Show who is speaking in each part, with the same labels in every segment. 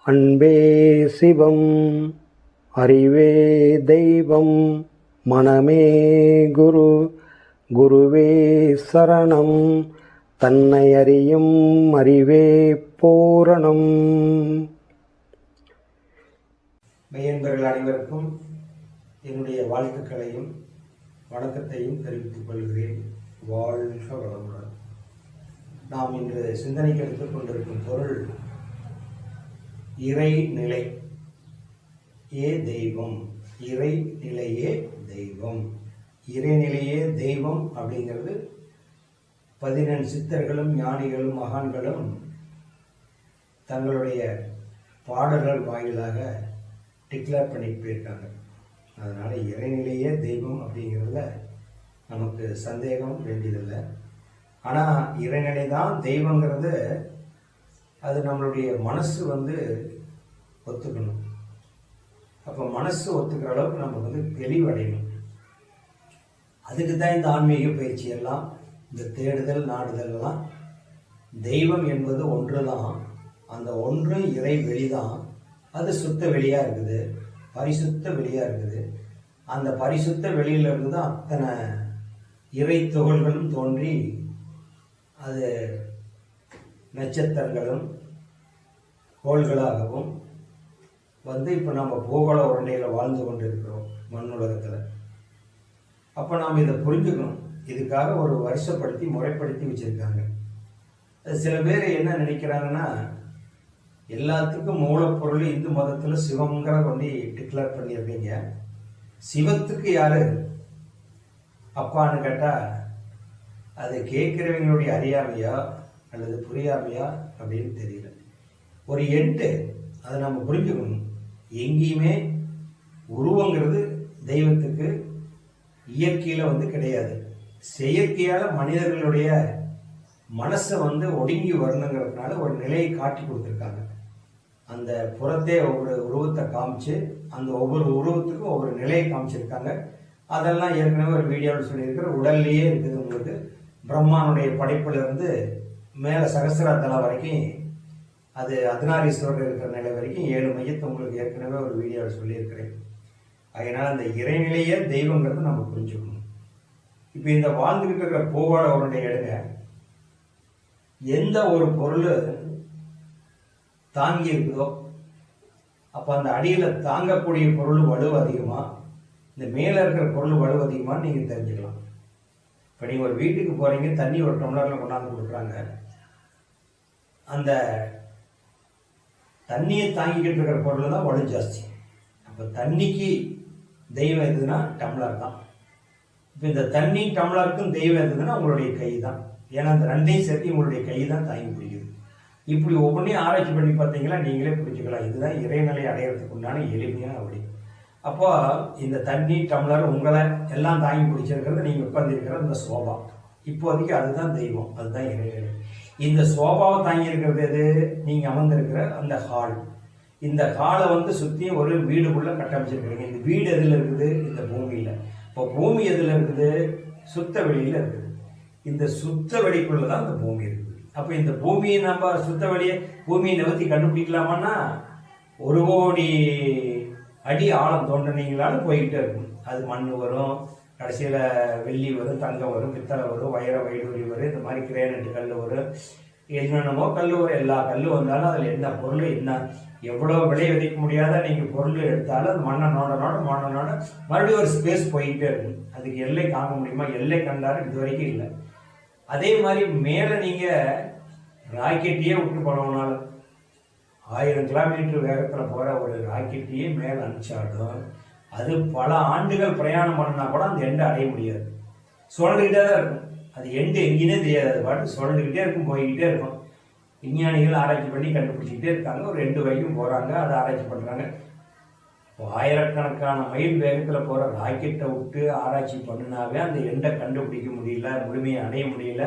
Speaker 1: அன்பே சிவம் அறிவே தெய்வம் மனமே குரு குருவே சரணம் தன்னை அறியும் அறிவே பூரணம்.
Speaker 2: மெய்யன்பர்கள் அனைவருக்கும் என்னுடைய வாழ்த்துக்களையும் வணக்கத்தையும் தெரிவித்துக் கொள்கிறேன். வாழ்க வளமுடன். நாம் இன்று சிந்தனைக்கு எடுத்துக் கொண்டிருக்கும் பொருள் இறைநிலை ஏ தெய்வம். இறைநிலையே தெய்வம். இறைநிலையே தெய்வம் அப்படிங்கிறது 14 சித்தர்களும் ஞானிகளும் மகான்களும் தங்களுடைய பாடல்கள் வாயிலாக டிக்ளேர் பண்ணிட்டு போயிருக்காங்க. அதனால் இறைநிலையே தெய்வம் அப்படிங்கிறதுல நமக்கு சந்தேகம் வேண்டியதில்லை. ஆனால் இறைநிலை தான் தெய்வங்கிறது அது நம்மளுடைய மனசு ஒத்துக்கணும். அப்போ மனசு ஒத்துக்கிற அளவுக்கு நம்ம தெளிவடையணும். அதுக்கு தான் இந்த ஆன்மீக பயிற்சி எல்லாம், இந்த தேடுதல் நாடுதல் எல்லாம். தெய்வம் என்பது ஒன்று தான். அந்த ஒன்று இறை வெளிதான். அது சுத்த வெளியாக இருக்குது, பரிசுத்த வெளியாக இருக்குது. அந்த பரிசுத்த வெளியிலிருந்து தான் அத்தனை இறை துகள்களும் தோன்றி அது நட்சத்திரங்களும் கோள்களாகவும் இப்போ நம்ம பூகோள உருண்டையில் வாழ்ந்து கொண்டு இருக்கிறோம் மண்ணுலகத்தில். அப்போ நாம் இதை புரிஞ்சுக்கணும். இதுக்காக ஒரு வருஷப்படுத்தி முறைப்படுத்தி வச்சுருக்காங்க. சில பேர் என்ன நினைக்கிறாங்கன்னா, எல்லாத்துக்கும் மூலப்பொருள் இந்து மதத்தில் சிவங்கிற கொண்டு டிக்ளேர் பண்ணியிருக்கீங்க. சிவத்துக்கு யார் அப்பான்னு கேட்டால் அது கேட்குறவங்களுடைய அறியாமையா அல்லது புரியாமையா அப்படின்னு தெரியல. ஒரு எட்டு அதை நம்ம புரிஞ்சுக்கணும். எங்கேயுமே உருவங்கிறது தெய்வத்துக்கு இயற்கையில் கிடையாது. செயற்கையால் மனிதர்களுடைய மனசை ஒடுங்கி வரணுங்கிறதுனால ஒரு நிலையை காட்டி கொடுத்துருக்காங்க. அந்த புறத்தே ஒவ்வொரு உருவத்தை காமிச்சு அந்த ஒவ்வொரு உருவத்துக்கும் ஒவ்வொரு நிலையை காமிச்சிருக்காங்க. அதெல்லாம் ஏற்கனவே ஒரு வீடியோவில் சொல்லியிருக்கிற உடல்லையே இருக்குது. உங்களுக்கு பிரம்மானுடைய படைப்பிலிருந்து மேலே சகசிராத்தலா வரைக்கும், அது அர்த்தநாரீஸ்வரர் இருக்கிற நிலை வரைக்கும் 7 மையத்தை உங்களுக்கு ஏற்கனவே ஒரு வீடியோவில் சொல்லியிருக்கிறேன். அதனால் அந்த இறைநிலையே தெய்வங்கிறது நம்ம புரிஞ்சுக்கணும். இப்போ இந்த வாழ்ந்துக்கிட்டு இருக்கிற பூகோளவருடைய எடுங்க, எந்த ஒரு பொருள் தாங்கி இருக்குதோ அப்போ அந்த அடியில் தாங்கக்கூடிய பொருள் வலு அதிகமா, இந்த மேலே இருக்கிற பொருள் வலு அதிகமானு நீங்கள் தெரிஞ்சுக்கலாம். இப்போ நீங்கள் ஒரு வீட்டுக்கு போகிறீங்க, தண்ணி ஒரு டம்ளரில் கொண்டாந்து கொடுக்குறாங்க. அந்த தண்ணியை தாங்கிக்கிட்டு இருக்கிற பொருள் தான் வலு ஜாஸ்தி. அப்போ தண்ணிக்கு தெய்வம் எதுனா டம்ளர் தான். இப்போ இந்த தண்ணி டம்ளருக்கும் தெய்வம் எதுன்னா உங்களுடைய கை தான். ஏன்னா அந்த ரெண்டையும் சேர்த்து உங்களுடைய கை தான் தாங்கி பிடிக்குது. இப்படி ஒவ்வொன்றையும் ஆராய்ச்சி பண்ணி பார்த்தீங்கன்னா நீங்களே புரிஞ்சுக்கலாம். இதுதான் இறைநிலை அடையிறதுக்கு உண்டான எளிமையான வழி. அப்போ இந்த தண்ணி டம்ளர் உங்களை எல்லாம் தாங்கி பிடிச்சிருக்கிறது நீங்கள் உட்கார்ந்துருக்கிற இந்த சோபா, இப்போதைக்கு அதுதான் தெய்வம், அதுதான் இறைநிலை. இந்த சோபாவை தாங்கி இருக்கிறது எது? நீங்கள் அமர்ந்திருக்கிற அந்த ஹால். இந்த ஹாலை சுற்றியும் ஒரு வீடுக்குள்ளே கட்டமைச்சிருக்கிறீங்க. இந்த வீடு எதில் இருக்குது? இந்த பூமியில். இப்போ பூமி எதில் இருக்குது? சுத்த வெளியில் இருக்குது. இந்த சுத்த வெளிக்குள்ளே தான் இந்த பூமி இருக்குது. அப்போ இந்த பூமியை நம்ம சுத்த வெளியை பூமியை நிவர்த்தி கண்டுபிடிக்கலாமான்னா 1 கோடி அடி ஆழம் தோண்டினீங்களாலும் போய்கிட்டே இருக்கும். அது மண் வரும், கடைசியில் வெள்ளி வரும், தங்கம் வரும், பித்தளை வரும், வைர வைடூரி வரும், இந்த மாதிரி கிரேனட்டு கல் வரும், என்னென்னமோ கல் வரும். எல்லா கல் வந்தாலும் அதில் என்ன பொருள், என்ன எவ்வளோ விலை விதைக்க முடியாத நீங்கள் பொருள் எடுத்தாலும் அது மண்ணை நோட மறுபடியும் ஒரு ஸ்பேஸ் போய்கிட்டே இருக்கும். அதுக்கு எல்லை காண முடியுமா? எல்லை கண்டாலும் இது வரைக்கும் இல்லை. அதே மாதிரி மேலே நீங்கள் ராக்கெட்டையே விட்டு போனோம்னாலும் 1000 கிலோமீட்டர் வேகத்தில் போகிற ஒரு ராக்கெட்டையே மேலே அனுப்பிச்சாலும் அது பல ஆண்டுகள் பிரயாணம் பண்ணால் கூட அந்த எண்டை அடைய முடியாது. சுழண்டுக்கிட்டே தான் இருக்கும். அது எண்டு எங்கேனே தெரியாது. அது பாட்டு சுழண்டுக்கிட்டே இருக்கும், போய்கிட்டே இருக்கும். விஞ்ஞானிகள் ஆராய்ச்சி பண்ணி கண்டுபிடிச்சிக்கிட்டே இருக்காங்க. ஒரு 2 வரைக்கும் போகிறாங்க, அதை ஆராய்ச்சி பண்ணுறாங்க. ஆயிரக்கணக்கான மைல் வேகத்தில் போகிற ராக்கெட்டை விட்டு ஆராய்ச்சி பண்ணினாவே அந்த எண்டை கண்டுபிடிக்க முடியல, முழுமையை அடைய முடியல.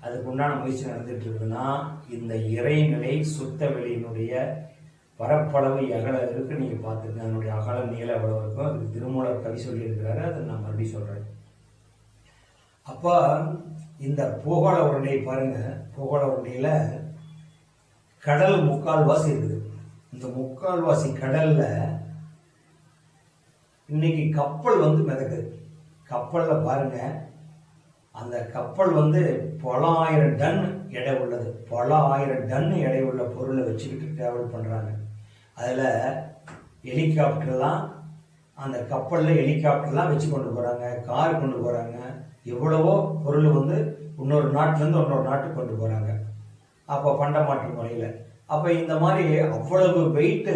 Speaker 2: அதுக்கு உண்டான முயற்சி நடந்துட்டு இருக்குன்னா இந்த இறைநிலை சுத்த வெளியினுடைய பரப்பளவு எவ்வளவு இருக்கு நீங்கள் பார்த்துருங்க. அதனுடைய அகலம் நீளம் எவ்வளவு இருக்கும். அதுக்கு திருமூலர் கவி சொல்லியிருக்கிறாரு, அதை நான் மறுபடியும் சொல்கிறேன். அப்போ இந்த பூகோள உருண்டை பாருங்க, பூகோள உருண்டையில் கடல் 3/4 இருக்குது. இந்த முக்கால்வாசி கடல்ல இன்னைக்கு கப்பல் வந்து மிதக்குது. கப்பல்ல பாருங்க, அந்த கப்பல் வந்து பல ஆயிரம் டன் எடை உள்ளது. பல ஆயிரம் டன் எடை உள்ள பொருளை வச்சுக்கிட்டு டிராவல் பண்றாங்க. அதுல ஹெலிகாப்டர்லாம், அந்த கப்பல்ல ஹெலிகாப்டர்லாம் வச்சு கொண்டு போறாங்க, கார் கொண்டு போறாங்க, எவ்வளவோ பொருள் வந்து இன்னொரு நாட்டிலேருந்து இன்னொரு நாட்டுக்கு கொண்டு போறாங்க. அப்போ பண்டமாற்று முறையில். அப்போ இந்த மாதிரி அவ்வளவு வெயிட்டு,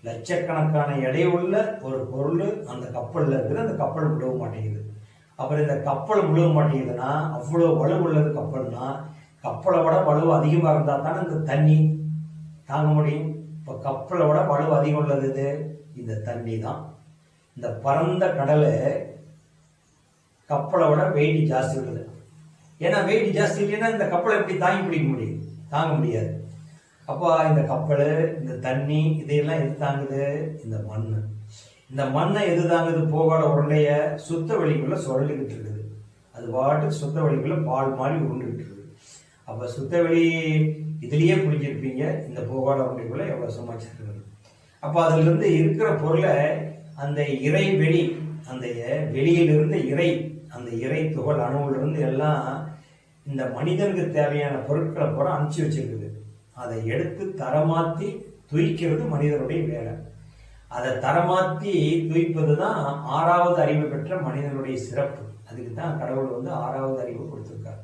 Speaker 2: லட்சக்கணக்கான எடையுள்ள ஒரு பொருள் அந்த கப்பலில் இருக்குது. அந்த கப்பல் விழுவ மாட்டேங்குது. அப்புறம் இந்த கப்பல் விழுவ மாட்டேங்குதுன்னா, அவ்வளோ வலு உள்ளது கப்பல்னா, கப்பலை விட வலு அதிகமாக இருந்தால் தானே இந்த தண்ணி தாங்க முடியும். இப்போ கப்பலை விட வலு அதிகம் உள்ளது இது இந்த தண்ணி தான். இந்த பரந்த கடலை கப்பலை விட வெயிட் ஜாஸ்தி உள்ளது. ஏன்னா வெயிட் ஜாஸ்தி இல்லைன்னா இந்த கப்பலை எப்படி தாங்கி பிடிக்க முடியும்? தாங்க முடியாது. அப்போ இந்த கப்பல், இந்த தண்ணி, இதையெல்லாம் எது தாங்குது? இந்த மண். இந்த மண்ணை எது தாங்குது? போகாத உருண்டைய சுத்த வெளிக்குள்ள சொல்லிக்கிட்டு இருக்குது. அது பாட்டுக்கு சுத்த வெளிக்குள்ள பால் மாதிரி உருண்டுகிட்டு இருக்குது. அப்போ சுத்த வெளி இதுலேயே புரிஞ்சிருப்பீங்க, இந்த போகாத உருண்டைக்குள்ள எவ்வளோ சமாளிச்சிருக்குது. அப்போ அதிலிருந்து இருக்கிற பொருளை அந்த இறை வெளி, அந்த வெளியிலிருந்து இறை, அந்த இறை துகள் அணுவிலிருந்து எல்லாம் இந்த மனிதனுக்கு தேவையான பொருட்களை பூரா அனுப்பிச்சு வச்சிருக்குது. அதை எடுத்து தரமாற்றி துய்க்கிறது மனிதனுடைய வேலை. அதை தரமாற்றி துய்ப்பது தான் 6வது அறிவு பெற்ற மனிதனுடைய சிறப்பு. அதுக்கு தான் கடவுள் வந்து 6வது அறிவு கொடுத்துருக்காரு.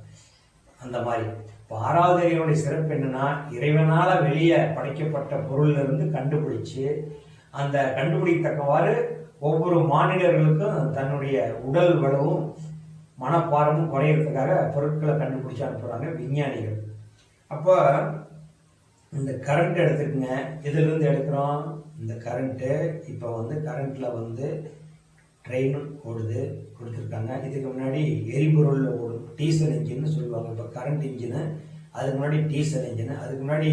Speaker 2: அந்த மாதிரி இப்போ 6வது அறிவுடைய சிறப்பு என்னன்னா, இறைவனால வெளியே படைக்கப்பட்ட பொருள்ல இருந்து கண்டுபிடிச்சு, அந்த கண்டுபிடித்தக்கவாறு ஒவ்வொரு மாநிலர்களுக்கும் தன்னுடைய உடல் வலுவும் மனப்பாரமும் குறையிறதுக்காக பொருட்களை கண்டுபிடிச்சு அனுப்புறாங்க விஞ்ஞானிகள். அப்போ இந்த கரண்ட் எடுத்துக்கங்க, இதிலிருந்து எடுக்கிறோம். இந்த கரண்ட்டு இப்போ வந்து கரண்ட்ல வந்து ட்ரெயின் ஓடுது, கொடுத்துருக்காங்க. இதுக்கு முன்னாடி எரிபொருள் ஓடும், டீசல் இன்ஜின்னு சொல்லுவாங்க. இப்போ கரண்ட் இன்ஜினு, அதுக்கு முன்னாடி டீசல் இன்ஜினு, அதுக்கு முன்னாடி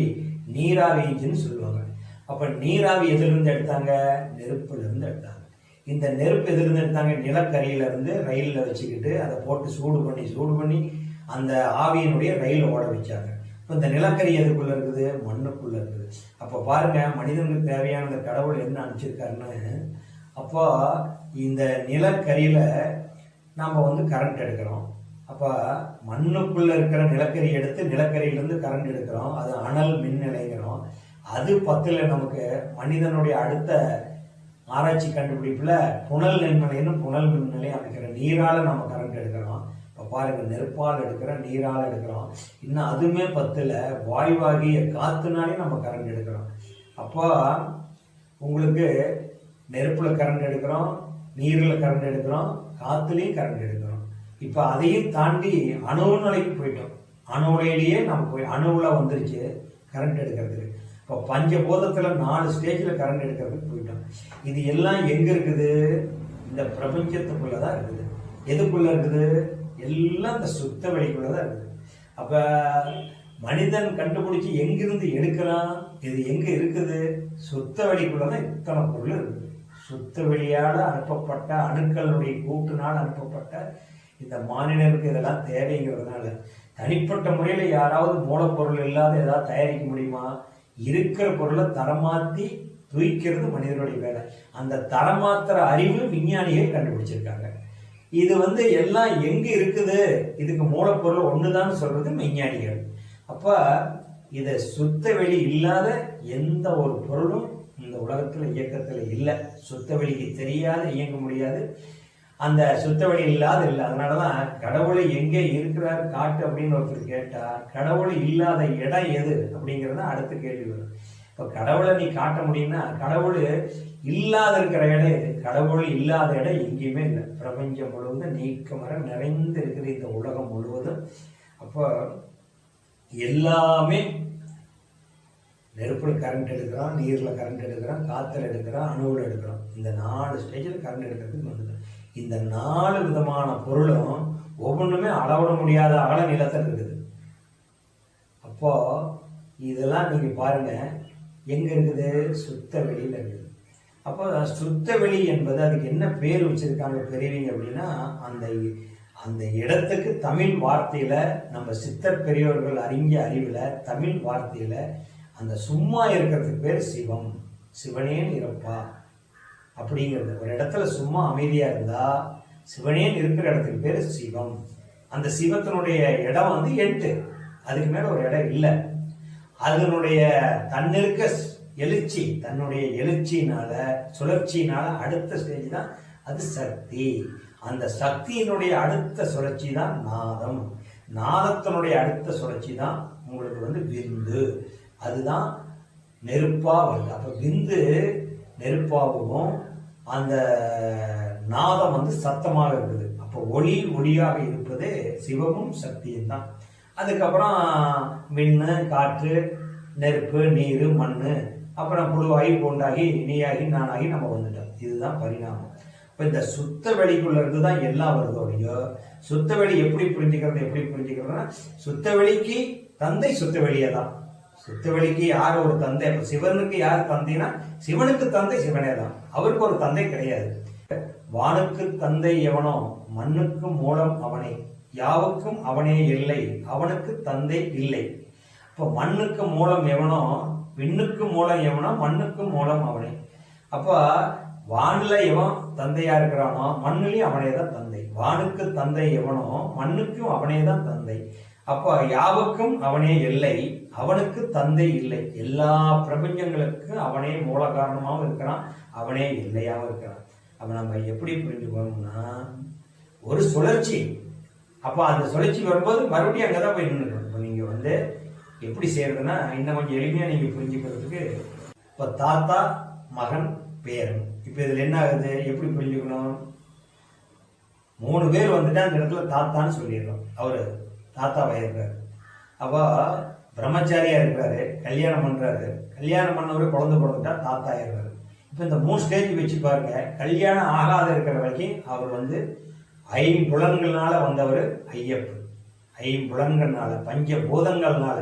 Speaker 2: நீராவி இன்ஜின்னு சொல்லுவாங்க. அப்போ நீராவி எதிலிருந்து எடுத்தாங்க? நெருப்புலேருந்து எடுத்தாங்க. இந்த நெருப்பு எதிலிருந்து எடுத்தாங்க? நிலக்கரியிலேருந்து ரயிலில் வச்சுக்கிட்டு அதை போட்டு சூடு பண்ணி அந்த ஆவியினுடைய ரயில் ஓட வச்சாங்க. இப்போ இந்த நிலக்கரி எதுக்குள்ளே இருக்குது? மண்ணுக்குள்ளே இருக்குது. அப்போ பாருங்க, மனிதனுக்கு தேவையான இந்த கடவுள் என்ன அனுப்பிச்சிருக்காருன்னு. அப்போ இந்த நிலக்கரியில் நாம் வந்து கரண்ட் எடுக்கிறோம். அப்போ மண்ணுக்குள்ளே இருக்கிற நிலக்கரி எடுத்து நிலக்கரியிலேருந்து கரண்ட் எடுக்கிறோம். அது அனல் மின் நிலைங்கிறோம். அது பத்தில் நமக்கு மனிதனுடைய அடுத்த ஆராய்ச்சி கண்டுபிடிப்பில் புனல் மின்நிலைன்னு புனல் மின் நிலையம் அமைக்கிற நீரால் நம்ம கரண்ட் எடுக்கிறோம். இப்போ பாருங்கள், நெருப்பால் எடுக்கிறோம், நீரால் எடுக்கிறோம். இன்னும் அதுவுமே பத்தில் வாயுவாகிய காற்றுனாலே நம்ம கரண்ட் எடுக்கிறோம். அப்போ உங்களுக்கு நெருப்பில் கரண்ட் எடுக்கிறோம், நீரில் கரண்ட் எடுக்கிறோம், காற்றுலேயும் கரண்ட் எடுக்கிறோம். இப்போ அதையும் தாண்டி அணு நிலைக்கு போயிட்டோம். அணு நிலையிலேயே நம்ம போய் அணுவில் வந்துருச்சு கரண்ட் எடுக்கிறதுக்கு. இப்போ பஞ்சபூதத்தில் 4 ஸ்டேஜில் கரண்ட் எடுக்கிறதுக்கு போயிட்டோம். இது எல்லாம் எங்கே இருக்குது? இந்த பிரபஞ்சத்துக்குள்ளே தான் இருக்குது. எதுக்குள்ளே இருக்குது? எல்லாம் இந்த சுத்த வெளிக்குள்ளே தான் இருக்குது. அப்போ மனிதன் கண்டுபிடிச்சி எங்கிருந்து எடுக்கிறான்? இது எங்கே இருக்குது? சுத்த வெளிக்குள்ளே தான் இத்தனை பொருள் இருக்குது. சுத்த வெளியால் அனுப்பப்பட்ட அணுக்களுடைய கூட்டுனால் அனுப்பப்பட்ட இந்த மாநிலருக்கு இதெல்லாம் தேவைங்கிறதுனால தனிப்பட்ட முறையில் யாராவது மூலப்பொருள் இல்லாத ஏதாவது தயாரிக்க முடியுமா? இருக்கிற பொருளை தரமாற்றி துய்க்கிறது மனிதனுடைய வேலை. அந்த தரமாத்திர அறிவு விஞ்ஞானிகள் கண்டுபிடிச்சிருக்காங்க. இது வந்து எல்லாம் எங்க இருக்குது? இதுக்கு மூலப்பொருள் ஒண்ணுதான் சொல்றது விஞ்ஞானிகள். அப்ப இதை சுத்த வெளி இல்லாத எந்த ஒரு பொருளும் இந்த உலகத்துல இயக்கத்துல இல்லை. சுத்த வெளிக்கு தெரியாத இயங்க முடியாது. அந்த சுத்த வெளி இல்லாத இல்லை. அதனாலதான் கடவுளை எங்கே இருக்கிறார் காட்டு அப்படின்னு ஒருத்தர் கேட்டா, கடவுள் இல்லாத இடம் எது அப்படிங்கிறத அடுத்த கேள்வி வரும். இப்போ கடவுளை நீ காட்ட முடியும்னா, கடவுள் இல்லாத இருக்கிற இடம் எது? கடவுள் இல்லாத இடம் எங்கேயுமே இல்லை. பிரபஞ்சம் முழுவதும் நீக்கமர நிறைந்து இருக்குது இந்த உலகம் முழுவதும். அப்போ எல்லாமே நெருப்புல கரண்ட் எடுக்கிறோம், நீரில் கரண்ட் எடுக்கிறோம், காற்றுல எடுக்கிறோம், அணுவில் எடுக்கிறோம். இந்த 4 ஸ்டேஜில் கரண்ட் எடுக்கிறதுக்கு வந்துடும். இந்த 4 விதமான பொருளும் ஒவ்வொன்றுமே அளவிட முடியாத அகல நிலத்தில் இருக்குது. அப்போ இதெல்லாம் நீங்க பாருங்க, எங்க இருக்குது? சுத்த வெளியில இருக்குது. அப்போ சுத்த வெளி என்பது அதுக்கு என்ன பேர் வச்சிருக்காங்க பெரியவங்க அப்படின்னா, அந்த இடத்துக்கு தமிழ் வார்த்தையில நம்ம சித்தர் பெரியவர்கள் அறிஞ்ச அறிவுல தமிழ் வார்த்தையில அந்த சும்மா இருக்கிறதுக்கு பேர் சிவம். சிவனேன்னு இருப்பா அப்படிங்கிறது. ஒரு இடத்துல சும்மா அமைதியா இருந்தா சிவனேன்னு இருக்கிற இடத்துக்கு பேர் சிவம். அந்த சிவத்தினுடைய இடம் வந்து 8, அதுக்கு மேல ஒரு இடம் இல்லை. அதனுடைய தன்னிருக்க எழுச்சி, தன்னுடைய எழுச்சியினால சுழற்சியினால அடுத்த ஸ்டேஜ் தான் அது சக்தி. அந்த சக்தியினுடைய அடுத்த சுழற்சி தான் நாதம். நாதத்தினுடைய அடுத்த சுழற்சி தான் உங்களுக்கு வந்து விந்து. அதுதான் நெருப்பா வருது. அப்ப விந்து நெருப்பாகவும் அந்த நாதம் வந்து சத்தமாக இருக்குது. அப்போ ஒளியாக இருப்பது சிவமும் சக்தியும் தான். அதுக்கப்புறம் மின்னு, காற்று, நெருப்பு, நீர், மண், அப்புறம் புழுவாகி பூண்டாகி நீயாகி நானாகி நம்ம வந்துட்டோம். இதுதான் பரிணாமம். இப்போ இந்த சுத்த வெளிக்குள்ள இருந்து தான் எல்லாம் வருதோடையோ, சுத்த வெளி எப்படி புரிஞ்சுக்கிறதுனா சுத்த வெளிக்கு தந்தை சுத்த வெளியே தான். சுத்த வெளிக்கு யார் ஒரு தந்தை? சிவனுக்கு யார் தந்தைனா சிவனுக்கு தந்தை சிவனே தான். அவருக்கு ஒரு தந்தை கிடையாது. வானுக்கு தந்தை எவனோ மண்ணுக்கு மூலம் அவனே, யாவுக்கும் அவனே இல்லை, அவனுக்கு தந்தை இல்லை. இப்போ மண்ணுக்கு மூலம் எவனோ, விண்ணுக்கு மூலம் எவனோ, மண்ணுக்கு மூலம் அவனே. அப்போ வானில எவன் தந்தையா இருக்கிறானோ மண்ணுலையும் அவனே தான் தந்தை. வானுக்கு தந்தை எவனோ மண்ணுக்கும் அவனே தான் தந்தை. அப்போ யாவுக்கும் அவனே இல்லை, அவனுக்கு தந்தை இல்லை. எல்லா பிரபஞ்சங்களுக்கும் அவனே மூல காரணமாகவும் இருக்கிறான், அவனே இல்லையாகவும் இருக்கிறான். அப்ப நம்ம எப்படி புரிஞ்சுக்கணும்னா ஒரு சுழற்சி. அப்போ அந்த சுழற்சி வரும்போது மறுபடியும் அங்கதான் போய் நின்றுக்கணும். இப்போ நீங்க வந்து எப்படி செய்யறதுன்னா இன்னும் கொஞ்சம் எளிமையா நீங்க புரிஞ்சுக்கிறதுக்கு, இப்போ தாத்தா, மகன், பேரன். இப்போ இதுல என்ன ஆகுது, எப்படி புரிஞ்சுக்கணும்? 3 பேர் வந்துட்டு அந்த இடத்துல தாத்தான்னு சொல்லிடுறோம். அவரு தாத்தாவாயிருக்காரு. அப்போ பிரம்மச்சாரியா இருக்கிறாரு, கல்யாணம் பண்றாரு, கல்யாணம் பண்ணவரு குழந்தை பிறந்துட்டா தாத்தா ஆயிருக்காரு. இப்போ இந்த 3 ஸ்டேஜ் வச்சு பாருங்க. கல்யாணம் ஆகாத இருக்கிற வரைக்கும் அவர் வந்து 5 புலன்கள்னால வந்தவர் ஐயப்பன். 5 புலன்கள்னால, பஞ்சபூதங்கள்னால,